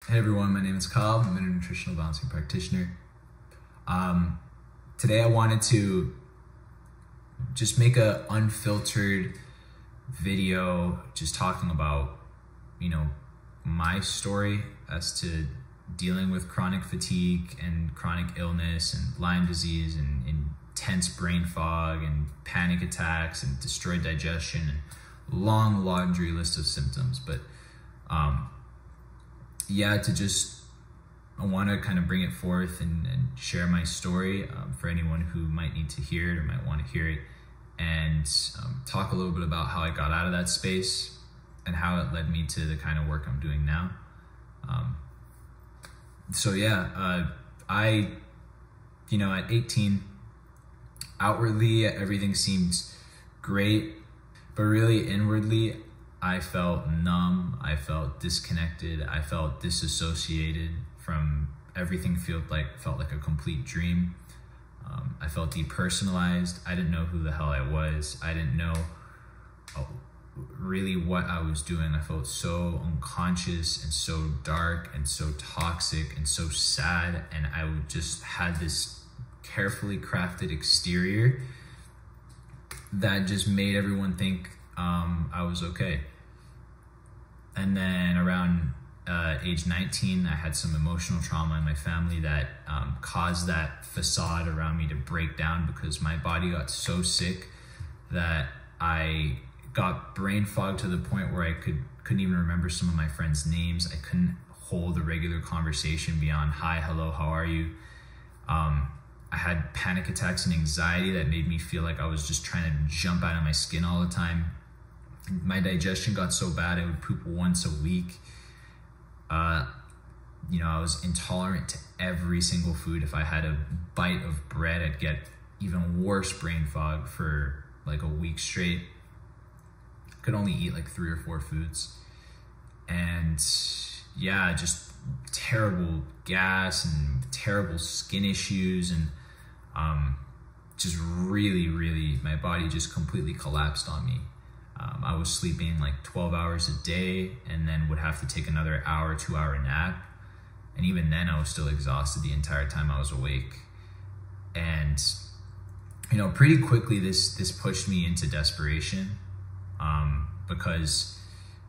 Hey everyone, my name is Kyle. I'm a nutritional balancing practitioner. Today I wanted to just make a unfiltered video just talking about, my story as to dealing with chronic fatigue and chronic illness and Lyme disease and intense brain fog and panic attacks and destroyed digestion and long laundry list of symptoms. But I want to kind of bring it forth and share my story for anyone who might need to hear it or might want to hear it, and talk a little bit about how I got out of that space and how it led me to the kind of work I'm doing now. At 18, outwardly everything seemed great, but really inwardly I felt numb, I felt disconnected, I felt disassociated from everything. Felt like a complete dream. I felt depersonalized. I didn't know who the hell I was. I didn't know really what I was doing. I felt so unconscious and so dark and so toxic and so sad, and I just had this carefully crafted exterior that just made everyone think I was okay. And then around age 19, I had some emotional trauma in my family that caused that facade around me to break down, because my body got so sick that I got brain fog to the point where I couldn't even remember some of my friends' names. I couldn't hold a regular conversation beyond hi, hello, how are you? I had panic attacks and anxiety that made me feel like I was just trying to jump out of my skin all the time. My digestion got so bad I would poop once a week. I was intolerant to every single food. If I had a bite of bread, I'd get even worse brain fog for like a week straight. Could only eat like 3 or 4 foods. And just terrible gas and terrible skin issues, and just really, my body just completely collapsed on me. I was sleeping like 12 hours a day and then would have to take another 2-hour nap. And even then I was still exhausted the entire time I was awake. And, pretty quickly this pushed me into desperation, because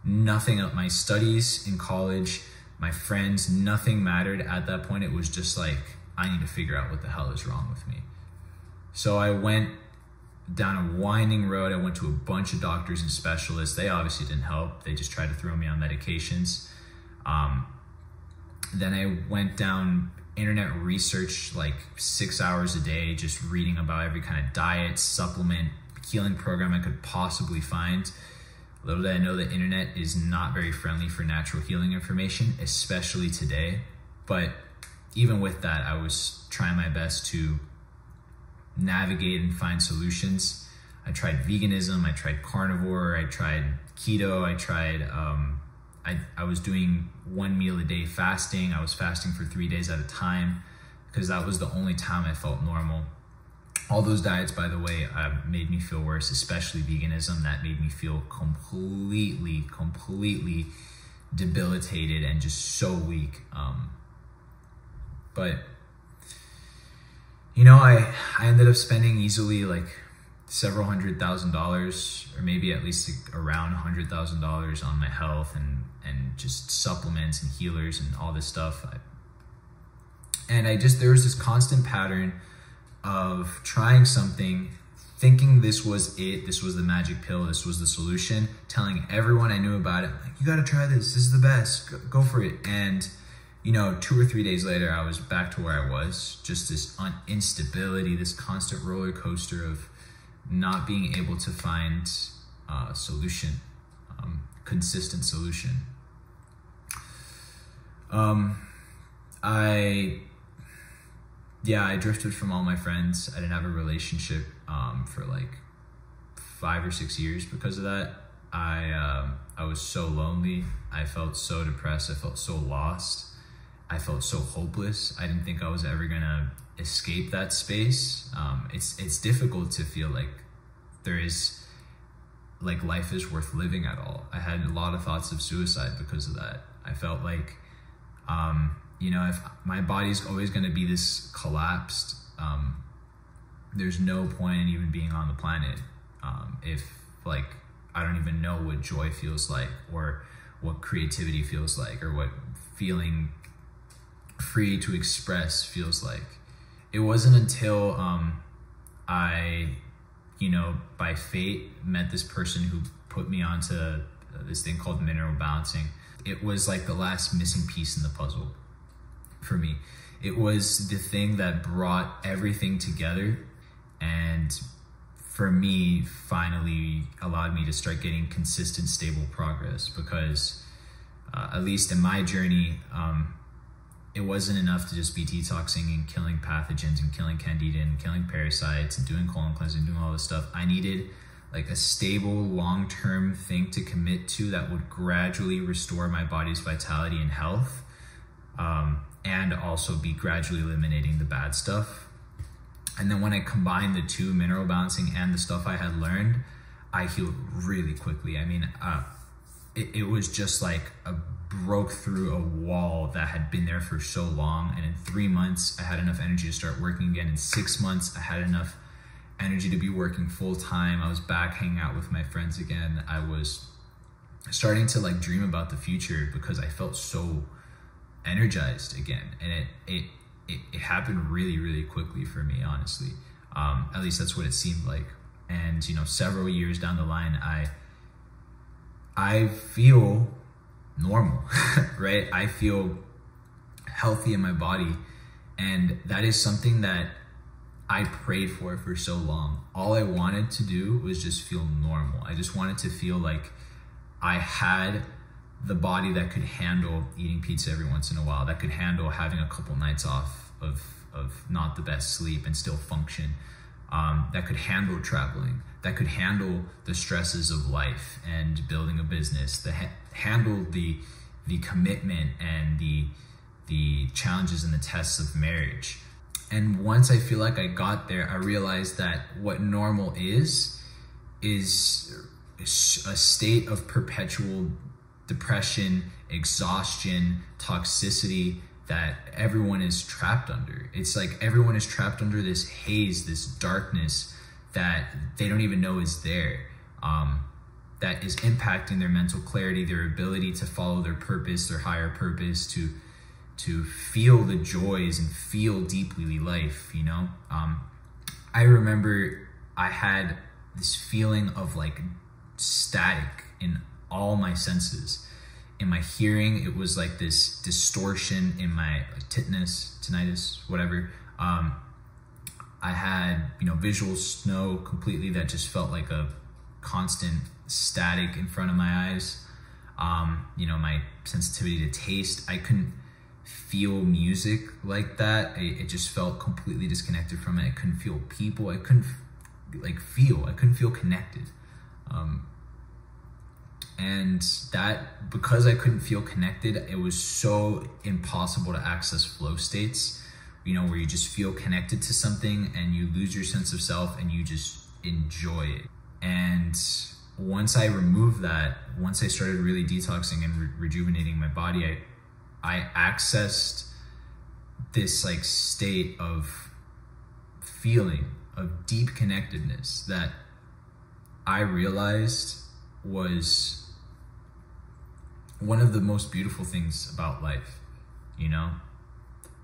nothing of my studies in college, my friends, nothing mattered at that point. It was just like, I need to figure out what the hell is wrong with me. So I went down a winding road. I went to a bunch of doctors and specialists. They obviously didn't help. They just tried to throw me on medications. Then I went down internet research, like 6 hours a day, just reading about every kind of diet, supplement, healing program I could possibly find. Little did I know the internet is not very friendly for natural healing information, especially today. But even with that, I was trying my best to navigate and find solutions. I tried veganism, I tried carnivore, I tried keto, I was doing 1 meal a day fasting. I was fasting for 3 days at a time because that was the only time I felt normal. All those diets, by the way, made me feel worse, especially veganism. That made me feel completely debilitated and just so weak. I ended up spending easily like several $100,000, or maybe at least around $100,000 on my health and just supplements and healers and all this stuff. There was this constant pattern of trying something, thinking this was it, this was the magic pill, this was the solution, telling everyone I knew about it, like, you gotta try this is the best, go for it. And 2 or 3 days later, I was back to where I was, just this instability, this constant roller coaster of not being able to find a solution, consistent solution. I drifted from all my friends. I didn't have a relationship for like 5 or 6 years because of that. I was so lonely. I felt so depressed. I felt so lost. I felt so hopeless. I didn't think I was ever gonna escape that space. It's difficult to feel like life is worth living at all. I had a lot of thoughts of suicide because of that. I felt like you know, if my body's always going to be this collapsed, there's no point in even being on the planet. If like, I don't even know what joy feels like, or what creativity feels like, or what feeling free to express feels like. It wasn't until I, you know, by fate, met this person who put me onto this thing called mineral balancing. It was like the last missing piece in the puzzle for me. It was the thing that brought everything together, and for me, finally allowed me to start getting consistent, stable progress. Because at least in my journey, it wasn't enough to just be detoxing and killing pathogens and killing candida and killing parasites and doing colon cleansing and doing all this stuff. I needed like a stable, long-term thing to commit to that would gradually restore my body's vitality and health, and also be gradually eliminating the bad stuff. And then when I combined the two, mineral balancing and the stuff I had learned, I healed really quickly. I mean, it was just like broke through a wall that had been there for so long. And in 3 months, I had enough energy to start working again. In 6 months, I had enough energy to be working full time. I was back hanging out with my friends again. I was starting to like dream about the future because I felt so energized again. And it happened really, really quickly for me, honestly. At least that's what it seemed like. And, you know, several years down the line, I feel normal, right? I feel healthy in my body. And that is something that I prayed for so long. All I wanted to do was just feel normal. I just wanted to feel like I had the body that could handle eating pizza every once in a while, that could handle having a couple nights off of not the best sleep and still function, that could handle traveling, that could handle the stresses of life and building a business, that handle the commitment and the challenges and the tests of marriage. And once I feel like I got there, I realized that what normal is a state of perpetual depression, exhaustion, toxicity that everyone is trapped under. It's like everyone is trapped under this haze, this darkness that they don't even know is there, that is impacting their mental clarity, their ability to follow their purpose, their higher purpose, to feel the joys and feel deeply life, you know? I remember I had this feeling of like static in all my senses. In my hearing, it was like this distortion in my tinnitus, whatever. I had, you know, visual snow completely that just felt like a constant static in front of my eyes. You know, my sensitivity to taste, I couldn't feel music like that. It just felt completely disconnected from it. I couldn't feel people. I couldn't feel connected. And that, because I couldn't feel connected, it was so impossible to access flow states, you know, where you just feel connected to something and you lose your sense of self and you just enjoy it. And once I removed that, once I started really detoxing and rejuvenating my body, I accessed this like state of feeling, of deep connectedness that I realized was one of the most beautiful things about life, you know?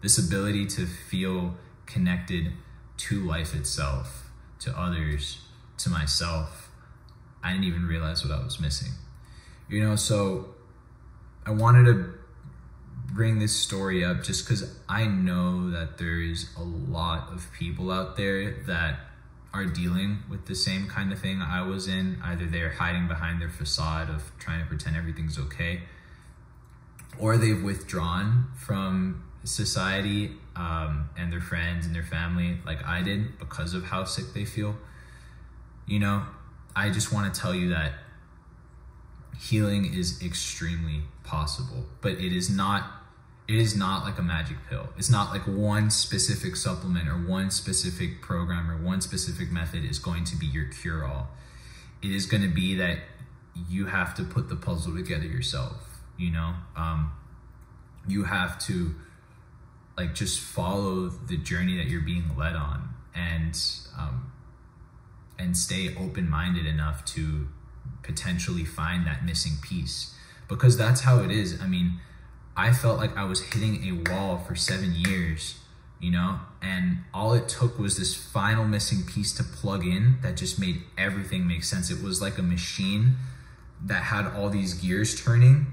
This ability to feel connected to life itself, to others, to myself. I didn't even realize what I was missing, you know? So I wanted to bring this story up just because I know that there is a lot of people out there that are dealing with the same kind of thing I was in. Either they're hiding behind their facade of trying to pretend everything's okay, or they've withdrawn from society and their friends and their family like I did because of how sick they feel. You know, I just want to tell you that healing is extremely possible, but it is not like a magic pill. It's not like one specific supplement or one specific program or one specific method is going to be your cure-all. It is going to be that you have to put the puzzle together yourself, you know? You have to like just follow the journey that you're being led on, and stay open-minded enough to potentially find that missing piece, because that's how it is. I mean, I felt like I was hitting a wall for 7 years, you know, and all it took was this final missing piece to plug in that just made everything make sense. It was like a machine that had all these gears turning,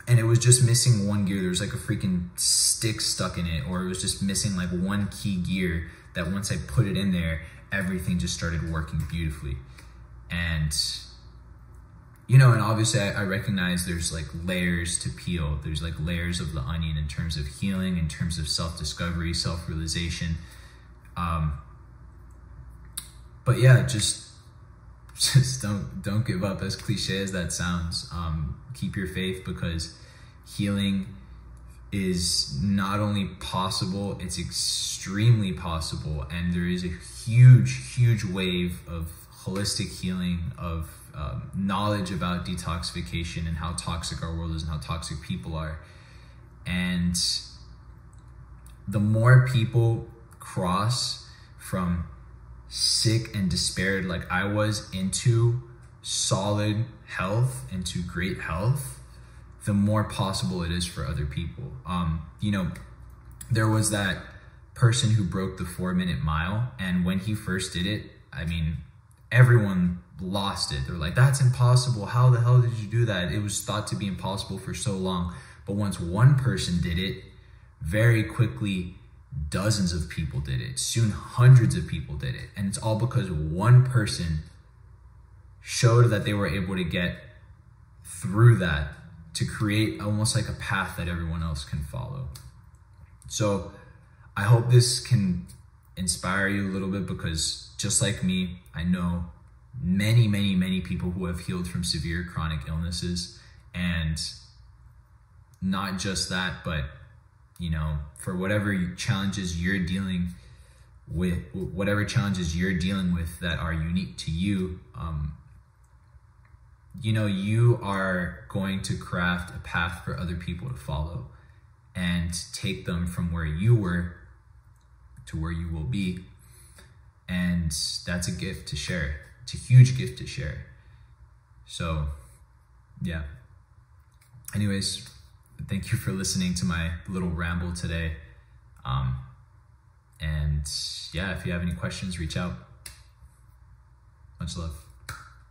and it was just missing one gear. There was like a freaking stick stuck in it, or it was just missing like one key gear that once I put it in there, everything just started working beautifully. And, you know, and obviously I recognize there's like layers to peel. There's like layers of the onion in terms of healing, in terms of self-discovery, self-realization. But yeah, just don't give up, as cliche as that sounds. Keep your faith, because healing is not only possible, it's extremely possible. And there is a huge wave of holistic healing, of knowledge about detoxification and how toxic our world is and how toxic people are. And the more people cross from sick and despaired like I was into solid health, into great health, the more possible it is for other people. You know, there was that person who broke the 4-minute mile, and when he first did it, I mean, everyone lost it. They're like, that's impossible. How the hell did you do that? It was thought to be impossible for so long. But once one person did it, very quickly, dozens of people did it. Soon, hundreds of people did it. And it's all because one person showed that they were able to get through that, to create almost like a path that everyone else can follow. So I hope this can inspire you a little bit, because just like me, I know many people who have healed from severe chronic illnesses. And not just that, but, you know, for whatever challenges you're dealing with, that are unique to you, you know, you are going to craft a path for other people to follow and take them from where you were to where you will be. And that's a gift to share. It's a huge gift to share. So, yeah. Anyways, thank you for listening to my little ramble today. And yeah, if you have any questions, reach out. Much love.